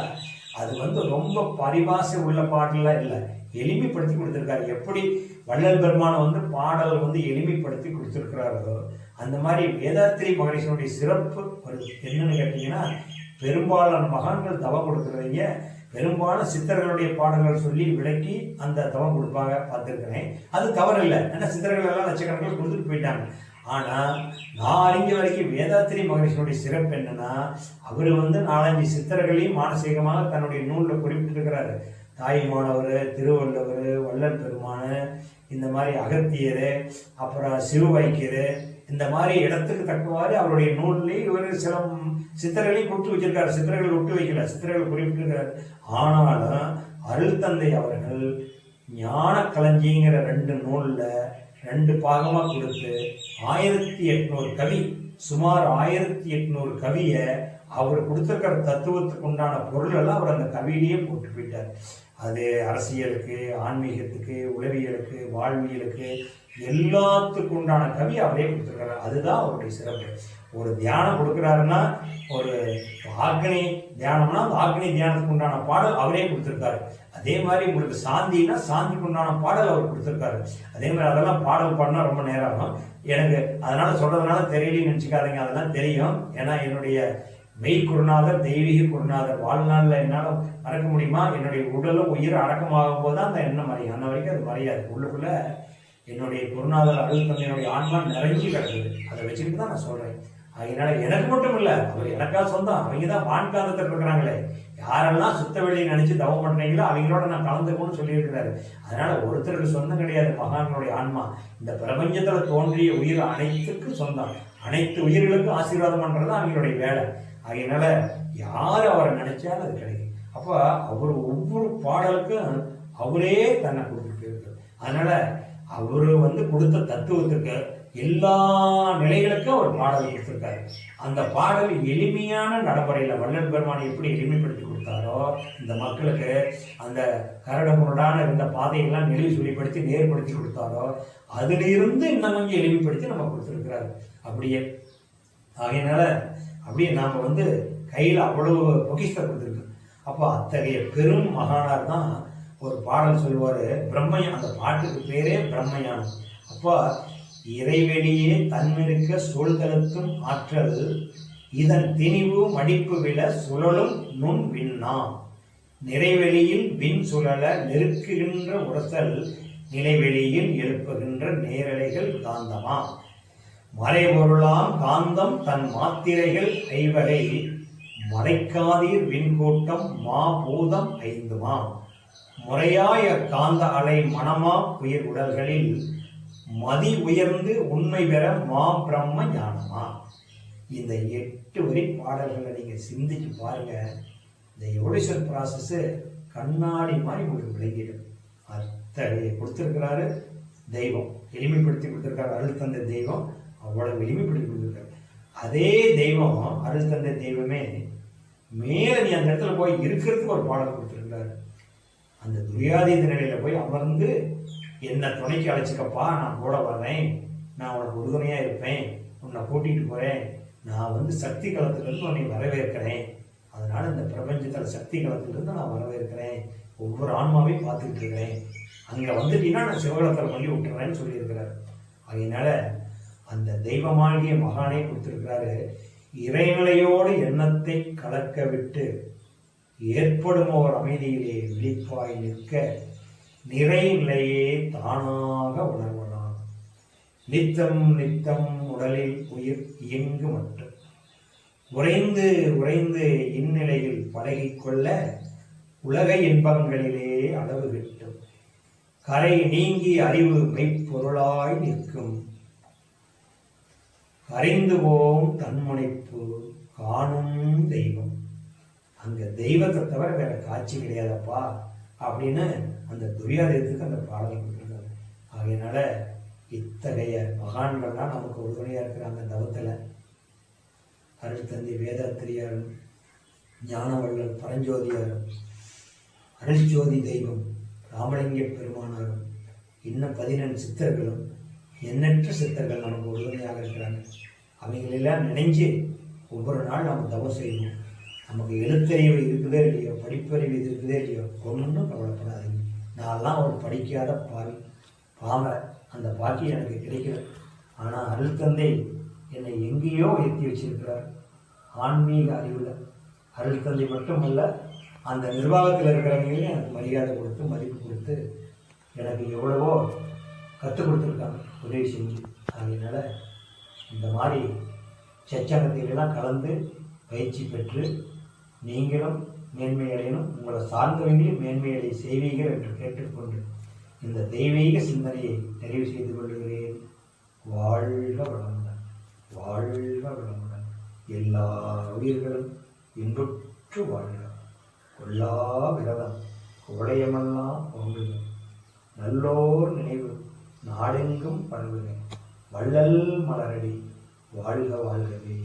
Speaker 2: அது ரொம்ப பரிபாசை உள்ள பாடலாம் இல்லை, எளிமைப்படுத்தி கொடுத்திருக்காரு. எப்படி வள்ளல் பெருமான பாடல் எளிமைப்படுத்தி கொடுத்திருக்கிறாரோ அந்த மாதிரி வேதாத்திரி மகரிஷனுடைய சிறப்பு என்னன்னு கேட்டீங்கன்னா, பெரும்பாலான மகான்கள் தவம் கொடுக்குறவங்க பெரும்பாலும் சித்தர்களுடைய பாடல்கள் சொல்லி விளக்கி அந்த தவம் கொடுப்பாங்க, பார்த்துருக்கிறேன். அது தவறு இல்லை, ஏன்னா சித்தர்கள் எல்லாம் லட்சக்கணக்கில் கொடுத்துட்டு போயிட்டாங்க. ஆனா நான் அறிஞ்ச வரைக்கும் வேதாத்திரி மகரிஷனுடைய சிறப்பு என்னன்னா, அவரு 4-5 சித்தர்களையும் மானசீகமாக தன்னுடைய நூலில் குறிப்பிட்டிருக்கிறாரு. தாயுமானவர், திருவள்ளுவர், வள்ளல் பெருமான், இந்த மாதிரி அகத்தியர், அப்புறம் சிறுவைக்கியர், இந்த மாதிரி இடத்துக்கு தக்கவாறு அவருடைய நூல்லேயே இவர் சில சித்தர்களையும் கொடுத்து வச்சிருக்காரு. சித்தர்கள் விட்டு வைக்கல, சித்தர்கள் குறிப்பிட்டிருக்கிறார். ஆனாலும் அருள் தந்தை அவர்கள் ஞான களஞ்சிங்கிற 2 நூல்ல 2 பாகமா கொடுத்து 1800 கவி, சுமார் 1800 கவிய அவர் கொடுத்திருக்கிற தத்துவத்துக்கு உண்டான பொருள் எல்லாம் அவர் அந்த கவியிலேயே போட்டு போயிட்டார். அது அரசியலுக்கு, ஆன்மீகத்துக்கு, உளவியலுக்கு, வாழ்வியலுக்கு எல்லாத்துக்கு உண்டான கவி அவரே கொடுத்துருக்காரு. அதுதான் அவருடைய சிறப்பு. ஒரு தியானம் கொடுக்குறாருன்னா, ஒரு ஆக்னி தியானம்னா அந்த ஆக்னி தியானத்துக்கு உண்டான பாடல் அவரே கொடுத்துருக்காரு. அதே மாதிரி உங்களுக்கு சாந்தினா சாந்திக்கு உண்டான பாடல் அவர் கொடுத்துருக்காரு. அதே மாதிரி அதெல்லாம் பாடல் பாடினா ரொம்ப நேரம் ஆகும் எனக்கு, அதனால சொல்றதுனால தெரியலன்னு நினச்சிக்காதீங்க, அதெல்லாம் தெரியும். ஏன்னா என்னுடைய மெய் குருநாதர், தெய்வீக குருநாதர் வாழ்நாளில் என்னால் மறக்க முடியுமா? என்னுடைய உடலும் உயிர் அடக்கமாகும் போது தான் அந்த எண்ணம் மறையும். அன்ன வரைக்கும் அது மறையாது. உள்ளுக்குள்ள என்னுடைய குருநாதர் அருள் தந்தையினுடைய ஆன்மா நிறைஞ்சி கிடக்குது. அதை வச்சுக்கிட்டு தான் நான் சொல்றேன். அதனால எனக்கு மட்டும் இல்லை, அவர் எனக்கா சொந்தம். அவங்க தான் வான்காந்தத்தில் இருக்கிறாங்களே, யாரெல்லாம் சுத்த வெளியை நினைச்சு தவம் பண்றீங்களோ அவங்களோட நான் கலந்துக்கணும்னு சொல்லியிருக்கிறாரு. அதனால ஒருத்தருக்கு சொந்தம் கிடையாது மகான்களுடைய ஆன்மா. இந்த பிரபஞ்சத்துல தோன்றிய உயிர் அனைத்துக்கும் சொந்தம், அனைத்து உயிர்களுக்கும் ஆசீர்வாதம் பண்றது அவங்களுடைய வேலை. அதனால யார் அவரை நினைச்சாலும் அது கிடைக்கும். அப்ப அவர் ஒவ்வொரு பாடலுக்கும் அவரே தன்னை கொடுத்துட்டு போயிருக்காரு. அதனால அவரு கொடுத்த தத்துவத்துக்கு எல்லா நிலைகளுக்கும் ஒரு பாடல் கொடுத்திருக்காரு. அந்த பாடல் எளிமையான நடைமுறையில் வள்ளல் பெருமானை எப்படி எளிமைப்படுத்தி கொடுத்தாரோ இந்த மக்களுக்கு, அந்த கரடு முரடான இருந்த பாதையெல்லாம் நெளிவு சுழிப்படுத்தி நேர்படுத்தி கொடுத்தாரோ அதிலிருந்து இன்னும் கொஞ்சம் எளிமைப்படுத்தி நம்ம கொடுத்துருக்கிறாரு அப்படியே. ஆகையினால அப்படியே நாம் கையில் அவ்வளவு பொக்கிஷத்தை கொடுத்துருக்கோம். அப்போ அத்தகைய பெரும் மகானார் தான் ஒரு பாடல் சொல்லுவார், பிரம்மயம். அந்த பாட்டுக்கு பேரே பிரம்மயானம். அப்போ இறைவெளியே தன்னிருக்க சூழ்தலுக்கும் ஆற்றல், இதன் திணிவு மடிப்பு விழ சுழலும் நுண் விண்ணா, நிறைவெளியில் விண் சுழல நெருக்குகின்ற உரசல், நிலைவெளியில் எழுப்புகின்ற நேரலைகள் காந்தமா, மறைபொருளாம் காந்தம் தன் மாத்திரைகள் ஐவகை, மறைக்காதீர் விண்கூட்டம் மா பூதம் ஐந்துமா, முறையாய காந்த அலை மனமா உயிர் உடல்களில் மதி உயர்ந்து உண்மை பெற மா பிரம்ம ஞானமா. இந்த 8 வரி பாடல்களை நீங்க சிந்திச்சு பாருங்க. இந்த எவல்யூஷன் ப்ராசஸ் கண்ணாடி மாதிரி உங்களுக்கு விளங்கிடும். அத்தகைய கொடுத்திருக்கிறாரு தெய்வம், எளிமைப்படுத்தி கொடுத்திருக்காரு. அருள் தந்தை தெய்வம் அவ்வளவு எளிமைப்படுத்தி கொடுத்திருக்காரு. அதே தெய்வம், அருள் தந்தை தெய்வமே மேல நீ அந்த இடத்துல போய் இருக்கிறதுக்கு ஒரு பாடல் கொடுத்திருக்கிறாரு. அந்த துரியாதீத நிலையில போய் அமர்ந்து என்னை துணைக்கு அழைச்சிக்கப்பா, நான் கூட வர்றேன், நான் உனக்கு உறுதுணையா இருப்பேன், உன்னை கூட்டிகிட்டு போறேன், நான் சக்தி களத்திலிருந்து உன்னை வரவேற்கிறேன், அதனால இந்த பிரபஞ்சத்தில் சக்தி களத்திலிருந்து நான் வரவேற்கிறேன், ஒவ்வொரு ஆன்மாவையும் பார்த்துக்கிட்டு இருக்கிறேன், அங்கே வந்துட்டீங்கன்னா நான் சிவகலத்தில் பண்ணி விட்டுறேன்னு சொல்லியிருக்கிறார். அதனால அந்த தெய்வமாகிய மகானே கொடுத்திருக்கிறாரு. இறைநிலையோடு எண்ணத்தை கலக்க விட்டு ஏற்படும் ஓர் அமைதியிலே விழிப்பாய் நிற்க நிறைநிலையே தானாக உணர்வனான், நித்தம் நித்தம் உடலில் உயிர் இயங்கு மட்டும் உறைந்து உறைந்து இந்நிலையில் பழகிக்கொள்ள உலக இன்பங்களிலே அளவு கிட்டும், கரை நீங்கி அறிவு மெய்ப்பொருளாய் நிற்கும், கரைந்து போம் தன்முனைப்பு காணும் தெய்வம். அங்க தெய்வத்தை தவிர வேற காட்சி கிடையாதப்பா அப்படின்னு அந்த துரியாதேயத்துக்கு அந்த பாடலை கொடுத்துருக்காங்க. ஆகையினால இத்தகைய மகான்கள்லாம் நமக்கு உறுதுணையா இருக்கிறாங்க. தவத்தில் அருள் தந்தை வேதாத்திரியாரும், ஞானவள்ளல் பரஞ்சோதியாரும், அருள்ஜோதி தெய்வம் ராமலிங்க பெருமானாரும், இன்னும் 14 சித்தர்களும், எண்ணற்ற சித்தர்கள் நமக்கு உறுதுணையாக இருக்கிறாங்க. அவங்களெல்லாம் நினைஞ்சு ஒவ்வொரு நாள் நம்ம தவம் செய்யணும். நமக்கு எழுத்தறிவு இருக்குதே இல்லையோ, படிப்பறிவு இருக்குதே இல்லையோ, ஒன்றும் கவலைப்படாதீங்க. நான்லாம் ஒரு படிக்காத பாமரை, அந்த பாக்கி எனக்கு கிடைக்கல. ஆனால் அருள் தந்தை என்னை எங்கேயோ உயர்த்தி வச்சிருக்கிறார். ஆன்மீக அறிவில் அருள் தந்தை மட்டுமல்ல, அந்த நிர்வாகத்தில் இருக்கிறவங்களையும் எனக்கு மரியாதை கொடுத்து மதிப்பு கொடுத்து எனக்கு எவ்வளவோ கற்றுக் கொடுத்துருக்காங்க, உதவி செஞ்சு. அதனால இந்த மாதிரி சச்சங்கத்திலெல்லாம் கலந்து பயிற்சி பெற்று நீங்களும் மேன்மையடையணும், உங்களை சார்ந்தவங்களையும் மேன்மையடை செய்வீர்கள் என்று கேட்டுக்கொண்டு இந்த தெய்வீக சிந்தனையை நிறைவு செய்து கொள்கிறேன். வாழ்க வளமுடன், வாழ்க வளமுடன். எல்லா உயிர்களும் இன்புற்று வாழ்க. கொல்லா விரதம் குவளையமெல்லாம் ஓங்குக. நல்லோர் நினைவு நாடெங்கும் பரவுக. வள்ளல் மலரடி வாழ்க வாழ்கவே.